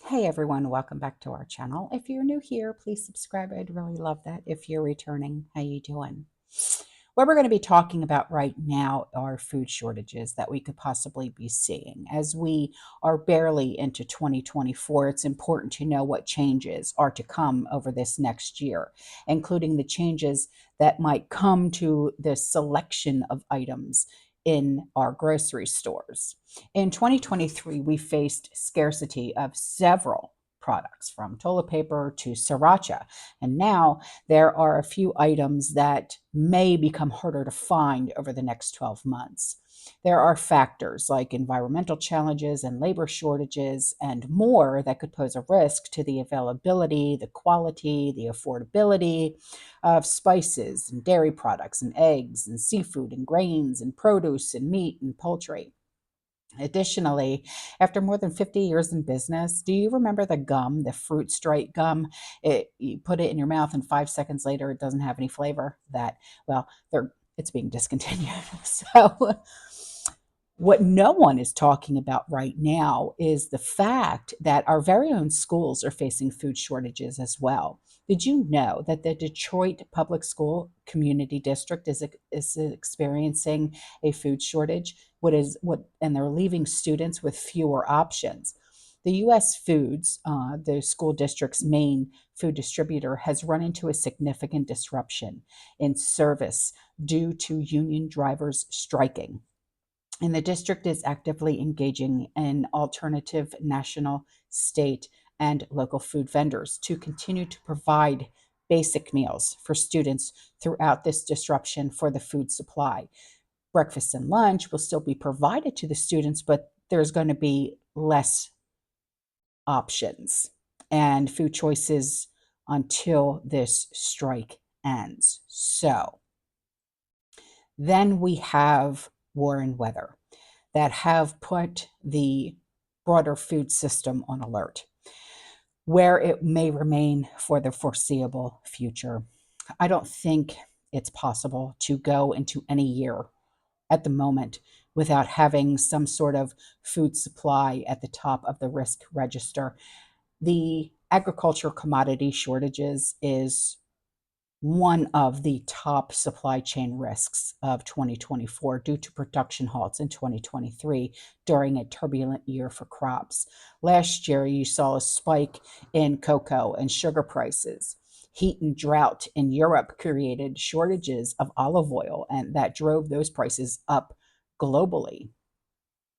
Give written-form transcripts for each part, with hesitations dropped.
Hey everyone, welcome back to our channel. If you're new here, please subscribe. I'd really love that. If you're returning, how you doing? What we're going to be talking about right now are food shortages that we could possibly be seeing. As we are barely into 2024, it's important to know what changes are to come over this next year, including the changes that might come to the selection of items in our grocery stores. In 2023, we faced scarcity of several products from toilet paper to sriracha. And now there are a few items that may become harder to find over the next 12 months. There are factors like environmental challenges and labor shortages and more that could pose a risk to the availability, the quality, the affordability of spices and dairy products and eggs and seafood and grains and produce and meat and poultry. Additionally, after more than 50 years in business, do you remember the gum, the fruit stripe gum? You put it in your mouth and 5 seconds later, it doesn't have any flavor. It's being discontinued. So what no one is talking about right now is the fact that our very own schools are facing food shortages as well. Did you know that the Detroit Public School Community District is experiencing a food shortage? And they're leaving students with fewer options. The U.S. Foods, the school district's main food distributor, has run into a significant disruption in service due to union drivers striking. And the district is actively engaging in alternative national, state, and local food vendors to continue to provide basic meals for students throughout this disruption for the food supply. Breakfast and lunch will still be provided to the students, but there's going to be less options and food choices until this strike ends. So then we have war and weather that have put the broader food system on alert, where it may remain for the foreseeable future. I don't think it's possible to go into any year at the moment without having some sort of food supply at the top of the risk register. The agriculture commodity shortages is one of the top supply chain risks of 2024 due to production halts in 2023 during a turbulent year for crops. Last year, you saw a spike in cocoa and sugar prices. Heat and drought in Europe created shortages of olive oil, and that drove those prices up globally.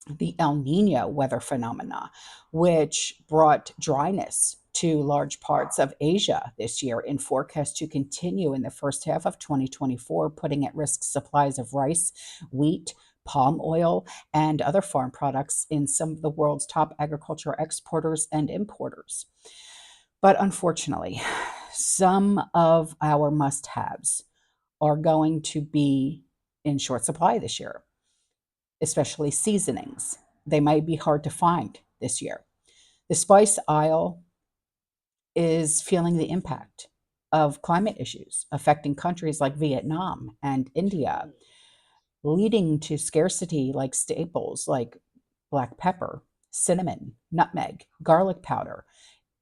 The El Nino weather phenomena, which brought dryness to large parts of Asia this year and forecast to continue in the first half of 2024, putting at risk supplies of rice, wheat, palm oil, and other farm products in some of the world's top agricultural exporters and importers. But unfortunately, some of our must haves are going to be in short supply this year, especially seasonings. They might be hard to find this year. The spice aisle is feeling the impact of climate issues affecting countries like Vietnam and India, leading to scarcity like staples like black pepper, cinnamon, nutmeg, garlic powder.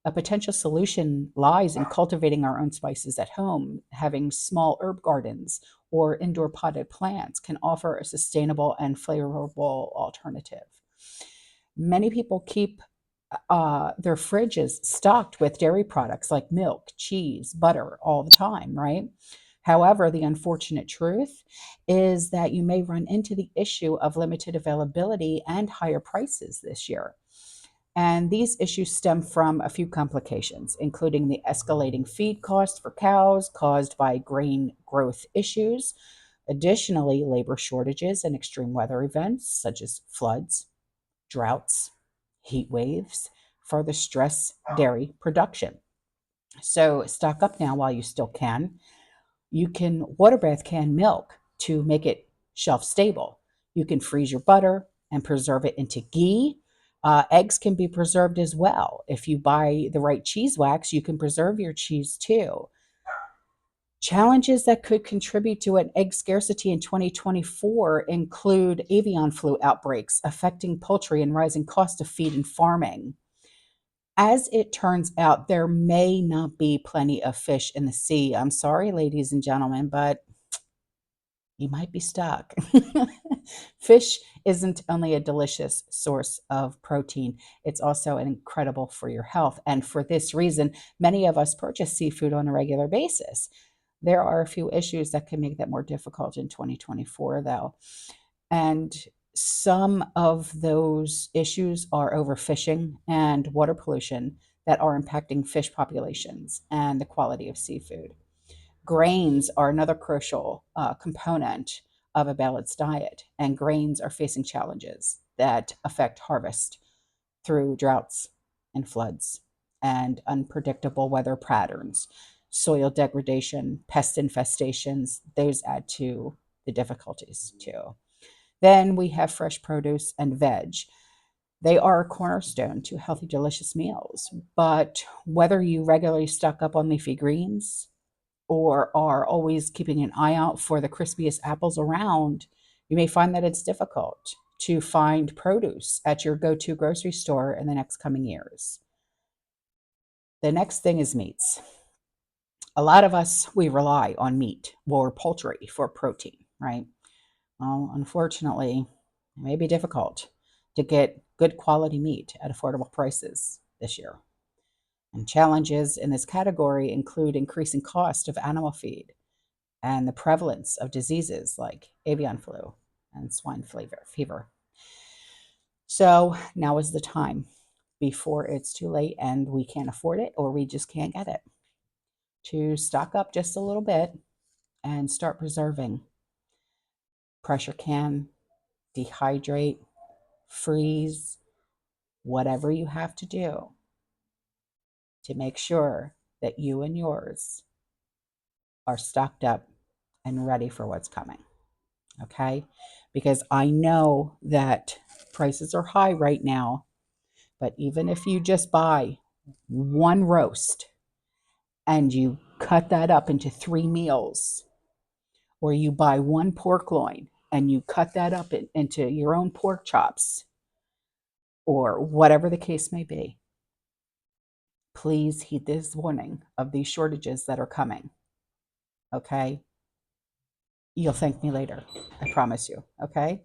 A potential solution lies in cultivating our own spices at home. Having small herb gardens or indoor potted plants can offer a sustainable and flavorful alternative. Many people keep their fridges stocked with dairy products like milk, cheese, butter all the time, right? However, the unfortunate truth is that you may run into the issue of limited availability and higher prices this year. And these issues stem from a few complications, including the escalating feed costs for cows caused by grain growth issues. Additionally, labor shortages and extreme weather events such as floods, droughts, heat waves further stress dairy production. So stock up now while you still can. You can water bath canned milk to make it shelf stable. You can freeze your butter and preserve it into ghee. Eggs can be preserved as well. If you buy the right cheese wax, you can preserve your cheese too. Challenges that could contribute to an egg scarcity in 2024 include avian flu outbreaks affecting poultry and rising cost of feed and farming. As it turns out, there may not be plenty of fish in the sea. I'm sorry, ladies and gentlemen, but you might be stuck. Fish isn't only a delicious source of protein, it's also incredible for your health. And for this reason, many of us purchase seafood on a regular basis. There are a few issues that can make that more difficult in 2024, though. And some of those issues are overfishing and water pollution that are impacting fish populations and the quality of seafood. Grains are another crucial component of a balanced diet, and grains are facing challenges that affect harvest through droughts and floods and unpredictable weather patterns, soil degradation, pest infestations. Those add to the difficulties too. Then we have fresh produce and veg. They are a cornerstone to healthy, delicious meals. But whether you regularly stock up on leafy greens or are always keeping an eye out for the crispiest apples around, you may find that it's difficult to find produce at your go to grocery store in the next coming years. The next thing is meats. A lot of us, we rely on meat or poultry for protein, right? Well, unfortunately, it may be difficult to get good quality meat at affordable prices this year. And challenges in this category include increasing cost of animal feed and the prevalence of diseases like avian flu and swine fever. So now is the time before it's too late and we can't afford it or we just can't get it to stock up just a little bit and start preserving. Pressure can, dehydrate, freeze, whatever you have to do to make sure that you and yours are stocked up and ready for what's coming. Okay? Because I know that prices are high right now, but even if you just buy one roast and you cut that up into 3 meals, or you buy one pork loin and you cut that up into your own pork chops, or whatever the case may be, please heed this warning of these shortages that are coming. Okay? You'll thank me later. I promise you. Okay?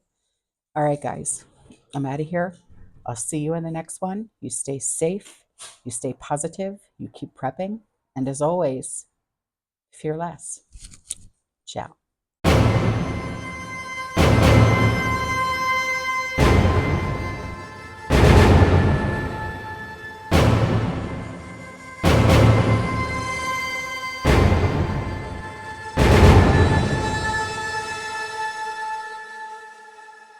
All right, guys. I'm out of here. I'll see you in the next one. You stay safe. You stay positive. You keep prepping. And as always, fear less. Ciao.